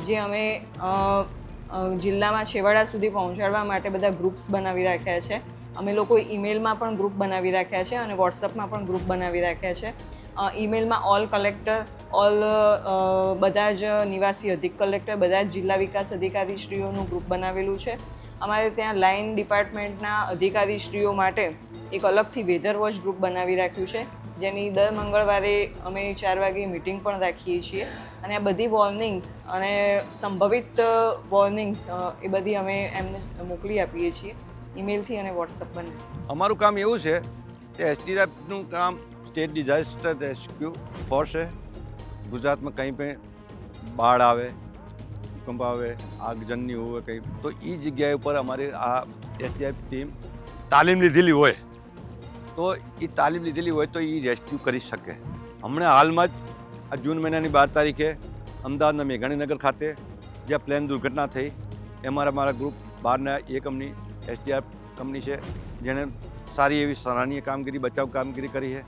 જે અમે જિલ્લામાં છેવાડા સુધી પહોંચાડવા માટે બધા ગ્રુપ્સ બનાવી રાખ્યા છે. અમે લોકો ઈમેલમાં પણ ગ્રુપ બનાવી રાખ્યા છે અને વોટ્સઅપમાં પણ ગ્રુપ બનાવી રાખ્યા છે. ઈમેલમાં ઓલ કલેક્ટર, ઓલ બધા જ નિવાસી અધિક કલેક્ટર, બધા જ જિલ્લા વિકાસ અધિકારીશ્રીઓનું ગ્રુપ બનાવેલું છે. અમારે ત્યાં લાઇન ડિપાર્ટમેન્ટના અધિકારીશ્રીઓ માટે એક અલગથી વેધર વોચ ગ્રુપ બનાવી રાખ્યું છે, જેની દર મંગળવારે અમે 4 વાગે મિટિંગ પણ રાખીએ છીએ. અને આ બધી વોર્નિંગ્સ અને સંભવિત વોર્નિંગ્સ એ બધી અમે એમને મોકલી આપીએ છીએ ઈમેલથી અને વોટ્સઅપ બંને. અમારું કામ એવું છે કે એસડીઆરએફનું કામ સ્ટેટ ડિઝાસ્ટર રેસ્ક્યુ ફોર્સ છે. ગુજરાતમાં કંઈ પણ બાઢ આવે, ભૂકંપ આવે, આગજનની હોય કંઈ, તો એ જગ્યાએ ઉપર અમારે આ એસડીઆરએફ ટીમ તાલીમ લીધેલી હોય તો એ તાલીમ લીધેલી હોય તો એ રેસ્ક્યુ કરી શકે. હમણાં હાલમાં જ આ જૂન મહિનાની 12 તારીખે અમદાવાદના મેઘાણીનગર ખાતે જ્યાં પ્લેન દુર્ઘટના થઈ એમાં અમારા ગ્રુપ 12ના એ કંપની એસડીઆરએફ કંપની છે, જેણે સારી એવી સરાહનીય કામગીરી, બચાવ કામગીરી કરી છે.